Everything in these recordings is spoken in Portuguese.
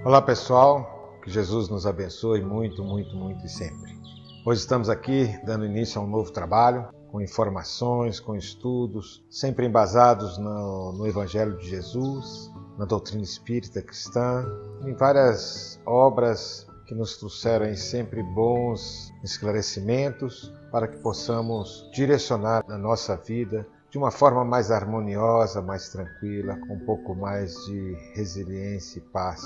Olá pessoal, que Jesus nos abençoe muito, muito, muito e sempre. Hoje estamos aqui dando início a um novo trabalho, com informações, com estudos, sempre embasados no Evangelho de Jesus, na doutrina espírita cristã, em várias obras que nos trouxeram aí sempre bons esclarecimentos para que possamos direcionar a nossa vida de uma forma mais harmoniosa, mais tranquila, com um pouco mais de resiliência e paz.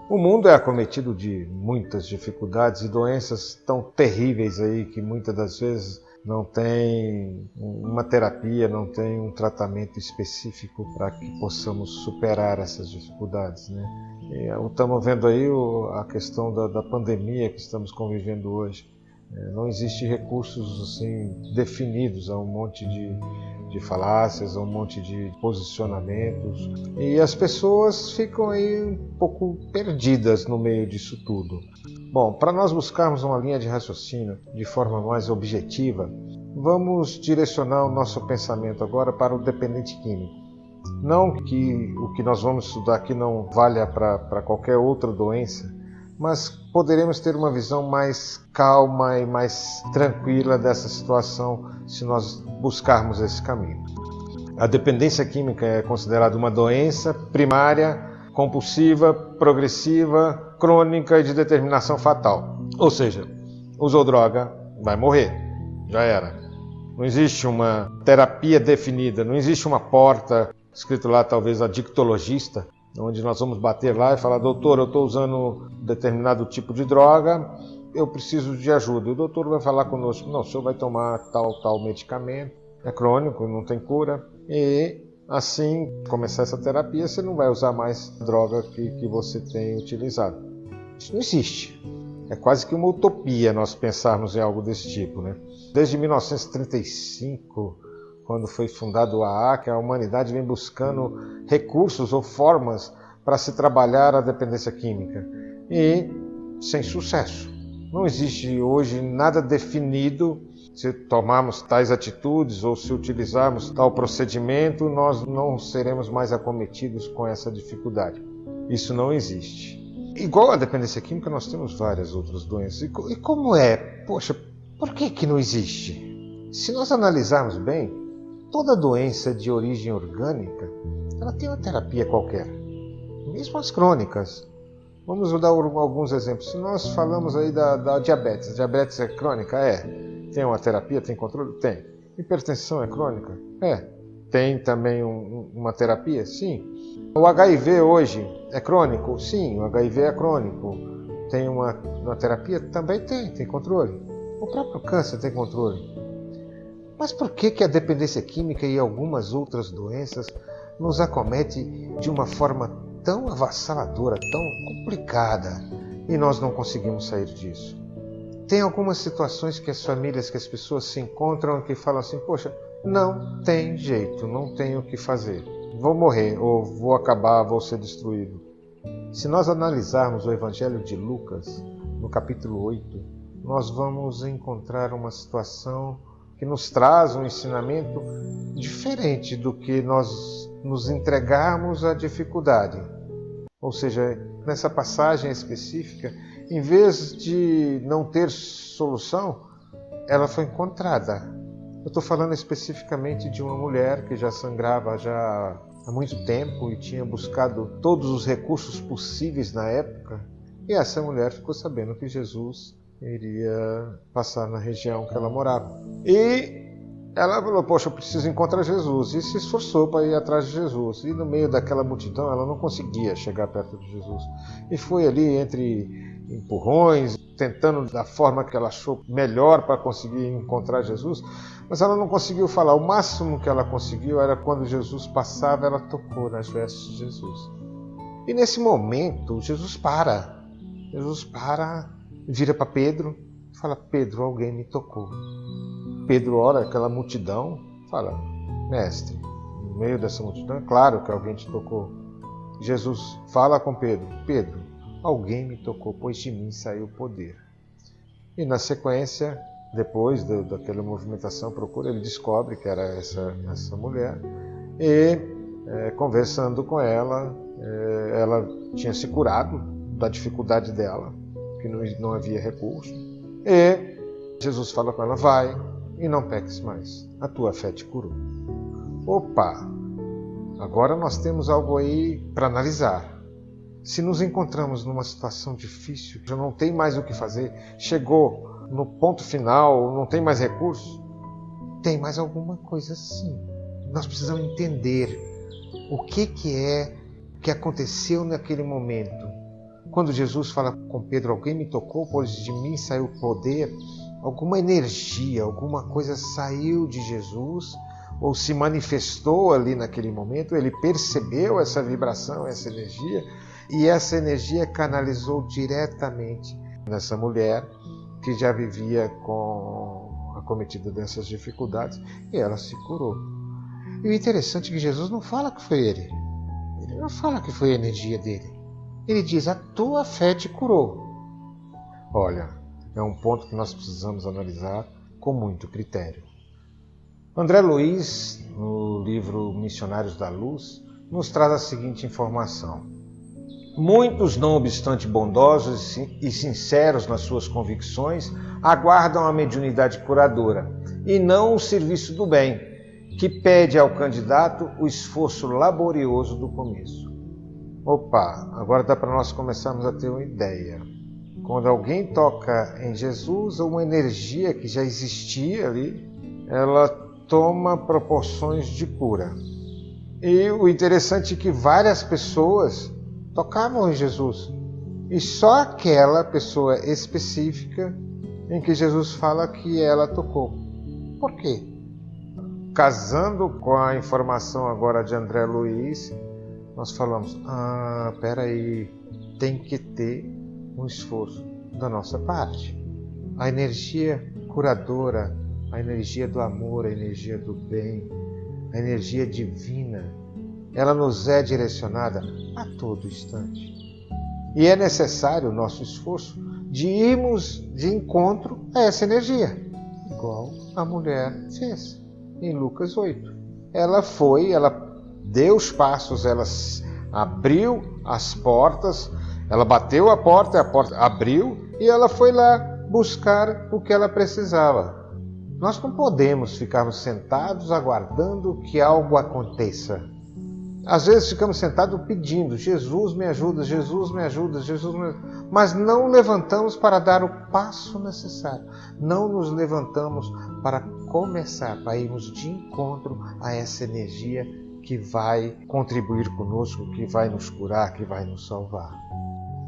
O mundo é acometido de muitas dificuldades e doenças tão terríveis aí que muitas das vezes não tem uma terapia, não tem um tratamento específico para que possamos superar essas dificuldades, né? E estamos vendo aí a questão da pandemia que estamos convivendo hoje. Não existe recursos assim definidos, há um monte de falácias, há um monte de posicionamentos e as pessoas ficam aí um pouco perdidas no meio disso tudo. Bom, para nós buscarmos uma linha de raciocínio de forma mais objetiva, vamos direcionar o nosso pensamento agora para o dependente químico. Não que o que nós vamos estudar aqui não valha para qualquer outra doença, mas poderemos ter uma visão mais calma e mais tranquila dessa situação se nós buscarmos esse caminho. A dependência química é considerada uma doença primária, compulsiva, progressiva, crônica e de determinação fatal. Ou seja, usou droga, vai morrer, já era. Não existe uma terapia definida, não existe uma porta, escrito lá talvez adictologista, onde nós vamos bater lá e falar: doutor, eu estou usando determinado tipo de droga, eu preciso de ajuda. E o doutor vai falar conosco: não, o senhor vai tomar tal medicamento, é crônico, não tem cura, e assim começar essa terapia, você não vai usar mais droga que você tem utilizado. Isso não existe. É quase que uma utopia nós pensarmos em algo desse tipo, né? Desde 1935, quando foi fundado o AA, que a humanidade vem buscando recursos ou formas para se trabalhar a dependência química. E sem sucesso. Não existe hoje nada definido. Se tomarmos tais atitudes ou se utilizarmos tal procedimento, nós não seremos mais acometidos com essa dificuldade. Isso não existe. Igual a dependência química, nós temos várias outras doenças. E como é? Poxa, por que não existe? Se nós analisarmos bem, toda doença de origem orgânica, ela tem uma terapia qualquer. Mesmo as crônicas. Vamos dar alguns exemplos. Se nós falamos aí da diabetes, a diabetes é crônica? É. Tem uma terapia? Tem controle? Tem. Hipertensão é crônica? É. Tem também uma terapia? Sim. O HIV hoje é crônico? Sim, o HIV é crônico. Tem uma terapia? Também tem controle. O próprio câncer tem controle. Mas por que a dependência química e algumas outras doenças nos acomete de uma forma tão avassaladora, tão complicada, e nós não conseguimos sair disso? Tem algumas situações que as famílias, que as pessoas se encontram que falam assim: poxa, não tem jeito, não tenho o que fazer. Vou morrer, ou vou acabar, vou ser destruído. Se nós analisarmos o Evangelho de Lucas, no capítulo 8, nós vamos encontrar uma situação que nos traz um ensinamento diferente do que nós nos entregarmos à dificuldade. Ou seja, nessa passagem específica, em vez de não ter solução, ela foi encontrada. Eu estou falando especificamente de uma mulher que já sangrava já há muito tempo e tinha buscado todos os recursos possíveis na época. E essa mulher ficou sabendo que Jesus iria passar na região que ela morava. E ela falou: poxa, eu preciso encontrar Jesus. E se esforçou para ir atrás de Jesus. E no meio daquela multidão ela não conseguia chegar perto de Jesus. E foi ali entre empurrões, tentando da forma que ela achou melhor para conseguir encontrar Jesus. Mas ela não conseguiu falar. O máximo que ela conseguiu era quando Jesus passava, ela tocou nas vestes de Jesus. E nesse momento, Jesus para. Jesus para, vira para Pedro e fala: Pedro, alguém me tocou. Pedro olha aquela multidão, fala: mestre, no meio dessa multidão é claro que alguém te tocou. Jesus fala com Pedro: Pedro, alguém me tocou, pois de mim saiu o poder. E na sequência, depois daquela movimentação, procura, ele descobre que era essa mulher. E conversando com ela, ela tinha se curado da dificuldade dela, que não havia recurso. E Jesus fala com ela: vai e não peques mais, a tua fé te curou. Opa! Agora nós temos algo aí para analisar. Se nos encontramos numa situação difícil, já não tem mais o que fazer, chegou no ponto final, não tem mais recursos, tem mais alguma coisa sim. Nós precisamos entender o que aconteceu naquele momento. Quando Jesus fala com Pedro: alguém me tocou, pois de mim saiu poder, alguma energia, alguma coisa saiu de Jesus ou se manifestou ali naquele momento, ele percebeu essa vibração, essa energia, e essa energia canalizou diretamente nessa mulher que já vivia acometida dessas dificuldades, e ela se curou. E o interessante é que Jesus não fala que foi ele. Ele não fala que foi a energia dele. Ele diz: a tua fé te curou. Olha, é um ponto que nós precisamos analisar com muito critério. André Luiz, no livro Missionários da Luz, nos traz a seguinte informação: muitos, não obstante bondosos e sinceros nas suas convicções, aguardam a mediunidade curadora e não o serviço do bem, que pede ao candidato o esforço laborioso do começo. Opa, agora dá para nós começarmos a ter uma ideia. Quando alguém toca em Jesus, uma energia que já existia ali, ela toma proporções de cura. E o interessante é que várias pessoas tocavam em Jesus, e só aquela pessoa específica em que Jesus fala que ela tocou. Por quê? Casando com a informação agora de André Luiz, nós falamos: peraí, tem que ter um esforço da nossa parte. A energia curadora, a energia do amor, a energia do bem, a energia divina, ela nos é direcionada a todo instante. E é necessário o nosso esforço de irmos de encontro a essa energia, igual a mulher fez em Lucas 8. Ela deu os passos, ela abriu as portas, ela bateu a porta abriu e ela foi lá buscar o que ela precisava. Nós não podemos ficarmos sentados aguardando que algo aconteça. Às vezes ficamos sentados pedindo: Jesus me ajuda, Jesus me ajuda, Jesus me ajuda. Mas não levantamos para dar o passo necessário. Não nos levantamos para começar, para irmos de encontro a essa energia que vai contribuir conosco, que vai nos curar, que vai nos salvar.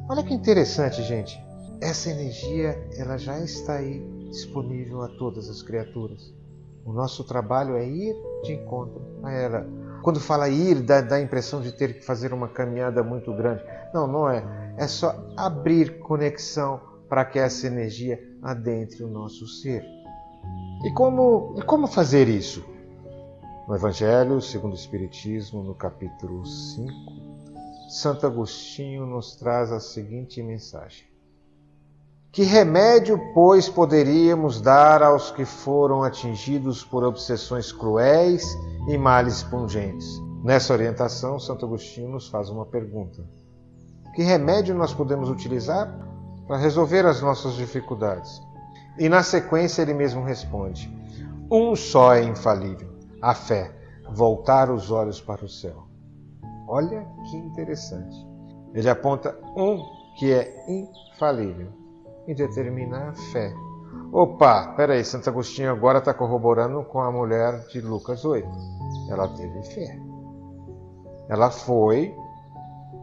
Olha que interessante, gente. Essa energia, ela já está aí disponível a todas as criaturas. O nosso trabalho é ir de encontro a ela. Quando fala ir, dá a impressão de ter que fazer uma caminhada muito grande. Não é. É só abrir conexão para que essa energia adentre o nosso ser. E como fazer isso? No Evangelho segundo o Espiritismo, no capítulo 5, Santo Agostinho nos traz a seguinte mensagem: que remédio, pois, poderíamos dar aos que foram atingidos por obsessões cruéis e males pungentes? Nessa orientação, Santo Agostinho nos faz uma pergunta: que remédio nós podemos utilizar para resolver as nossas dificuldades? E na sequência ele mesmo responde: um só é infalível, a fé, voltar os olhos para o céu. Olha que interessante. Ele aponta um que é infalível e determina a fé. Opa, peraí, Santo Agostinho agora está corroborando com a mulher de Lucas 8. Ela teve fé. Ela foi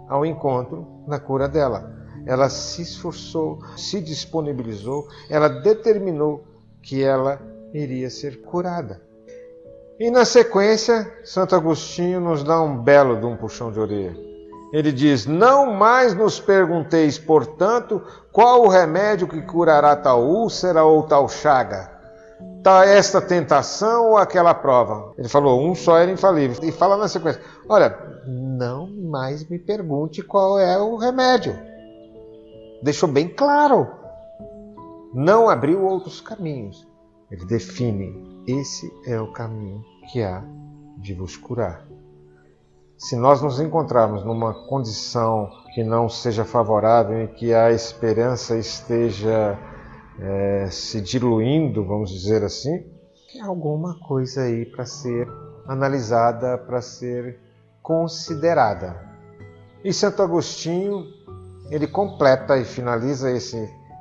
ao encontro na cura dela. Ela se esforçou, se disponibilizou, ela determinou que ela iria ser curada. E na sequência, Santo Agostinho nos dá um belo de um puxão de orelha. Ele diz: não mais nos pergunteis, portanto, qual o remédio que curará tal úlcera ou tal chaga, esta tentação ou aquela prova. Ele falou, um só era infalível. E fala na sequência: olha, não mais me pergunte qual é o remédio. Deixou bem claro. Não abriu outros caminhos. Ele define: esse é o caminho que há de vos curar. Se nós nos encontrarmos numa condição que não seja favorável e que a esperança esteja se diluindo, vamos dizer assim, tem alguma coisa aí para ser analisada, para ser considerada. E Santo Agostinho, ele completa e finaliza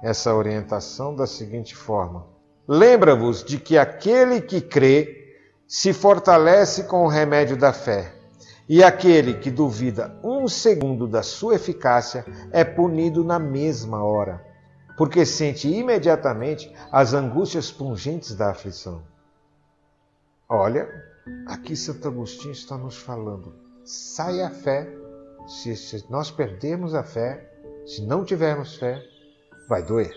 essa orientação da seguinte forma: lembra-vos de que aquele que crê se fortalece com o remédio da fé, e aquele que duvida 1 segundo da sua eficácia é punido na mesma hora, porque sente imediatamente as angústias pungentes da aflição. Olha, aqui Santo Agostinho está nos falando, sai a fé. Se nós perdermos a fé, se não tivermos fé, vai doer.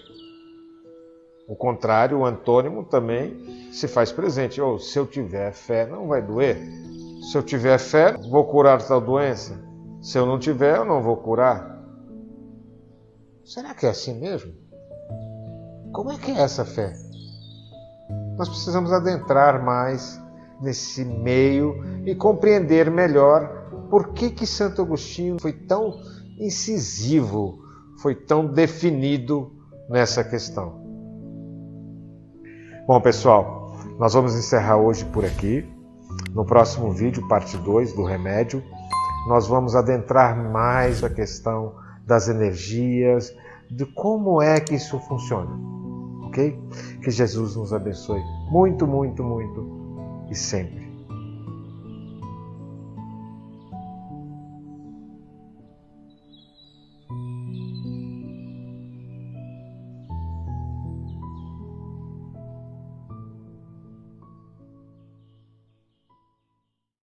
O contrário, o antônimo também se faz presente. Se eu tiver fé, não vai doer. Se eu tiver fé, vou curar tal doença. Se eu não tiver, eu não vou curar. Será que é assim mesmo? Como é que é essa fé? Nós precisamos adentrar mais nesse meio e compreender melhor por que Santo Agostinho foi tão incisivo, foi tão definido nessa questão. Bom, pessoal, nós vamos encerrar hoje por aqui. No próximo vídeo, parte 2 do remédio, nós vamos adentrar mais a questão das energias, de como é que isso funciona, ok? Que Jesus nos abençoe muito, muito, muito e sempre.